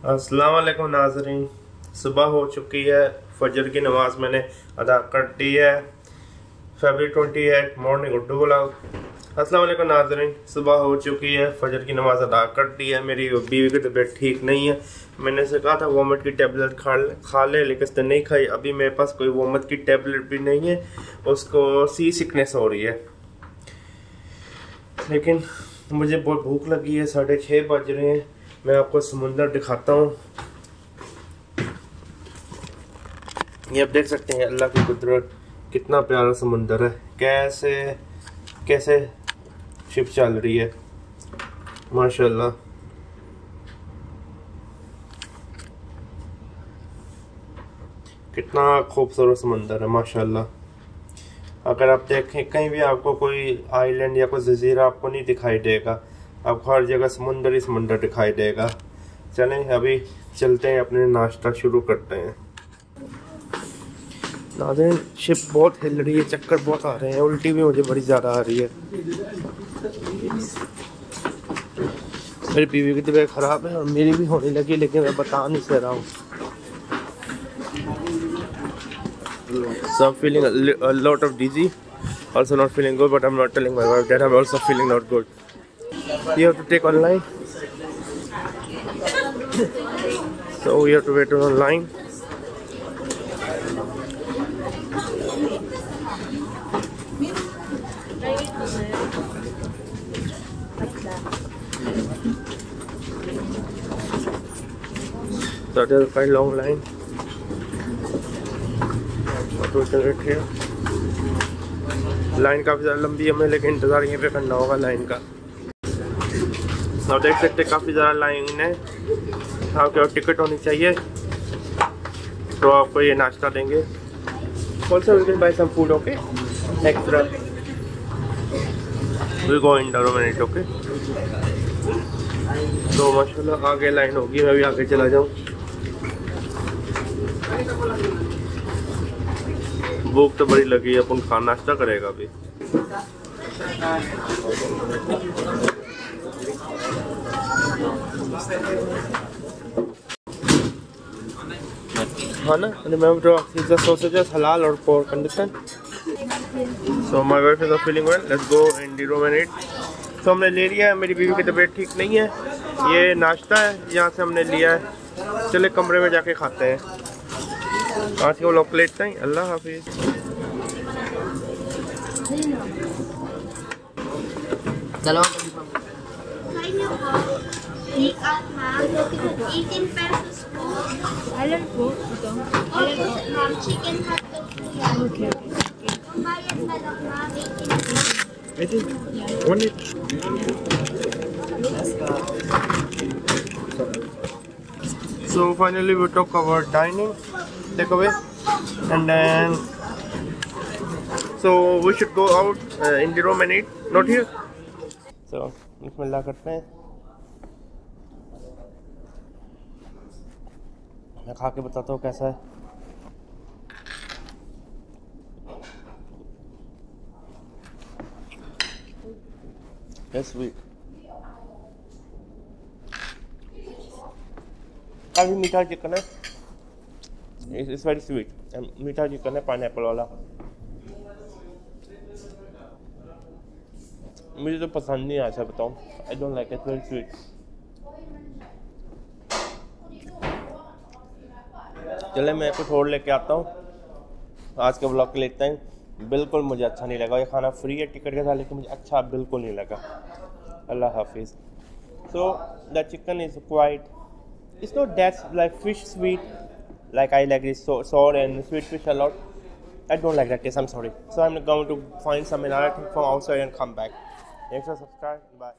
अस्सलाम वालेकुम नाज़रीन, सुबह हो चुकी है। फजर की नमाज़ मैंने अदा कर दी है। February 28 morning Urdu blog. अस्सलाम वालेकुम नाज़रीन, सुबह हो चुकी है, फजर की नमाज़ अदा कर दी है। मेरी बीवी की तबीयत ठीक नहीं है। मैंने उसे कहा था वोमिट की टेबलेट खा ले, लेकिन उसने नहीं खाई। अभी मेरे पास कोई वोमिट की टेबलेट भी नहीं है, उसको सी सिकनेस हो रही है। लेकिन मुझे बहुत भूख लगी है, 6:30 बज रहे हैं। मैं आपको समुंदर दिखाता हूँ। ये आप देख सकते हैं अल्लाह की कुदरत, कितना प्यारा समुंदर है। कैसे कैसे शिप चल रही है, माशाल्लाह। कितना खूबसूरत समुंदर है माशाल्लाह। अगर आप देखें कहीं भी आपको कोई आइलैंड या कोई जजीरा आपको नहीं दिखाई देगा, आपको हर जगह समुंदर ही समुंदर दिखाई देगा। चलें अभी चलते हैं, अपने नाश्ता शुरू करते हैं। नाज़रीन शिप बहुत हिल रही है, चक्कर बहुत आ रहे हैं, उल्टी भी मुझे बड़ी ज़्यादा आ रही है। मेरी बीवी की तबीयत ख़राब है और मेरी भी होने लगी, लेकिन मैं बता नहीं सह रहा हूँ। So I'm feeling a lot of dizzy, also not feeling good, but I'm not telling my wife that I'm also feeling not good. You have to take online, so we have to wait online. So there's quite long line. Line काफ़ी ज़्यादा लंबी है, हमें लेकिन इंतज़ार यहीं पे करना होगा लाइन का। आप देख सकते हैं काफ़ी ज़्यादा लाइन है। आपके पास टिकट होनी चाहिए तो आपको ये नाश्ता देंगे। Also we can buy some food, okay, extra. We go in minute, okay. तो माशाल्लाह आगे लाइन होगी, मैं भी आगे चला जाऊँ। भूख तो बड़ी लगी है, अपन खाना नाश्ता करेगा अभी। हाँ ना, remember the sausages halal or pork, understand? So my wife is not feeling well. Let's go in the room and eat. So हमने ले लिया है, मेरी बीवी की तबीयत ठीक नहीं है। ये नाश्ता है, यहाँ से हमने लिया है। चले कमरे में जाके खाते हैं। आज के व्लॉग लेते हैं। अल्लाह हाफिज़। चलो 18 pesos po. alam po ito. Opo, ma'am. Chicken hot dog po yan. Okay. Yung bayad na lang, ma'am. 18 pesos. I think one it. So finally we took our dining takeaway, and then so we should go out in the room and eat, not here. So बिस्मिल्लाह करते हैं। मैं खा के बताता हूँ कैसा है। It's sweet, काफी मीठा चिकन है। It's very sweet, मीठा चिकन है, पाइनएप्पल वाला। मुझे तो पसंद नहीं आया, ऐसा बताऊँ। I don't like it, very sweet. चले मैं कुछ और लेके आता हूँ। आज के ब्लॉग के लेते हैं। बिल्कुल मुझे अच्छा नहीं लगा। ये खाना फ्री है टिकट के साथ, लेकिन मुझे अच्छा बिल्कुल नहीं लगा। अल्लाह हाफिज़। So the chicken is quite, it's not that like fish sweet, like I like this sour and sweet fish a lot. I don't like that taste, I'm sorry. So I'm going to find some another thing from outside and come back. Thanks for subscribe. Bye.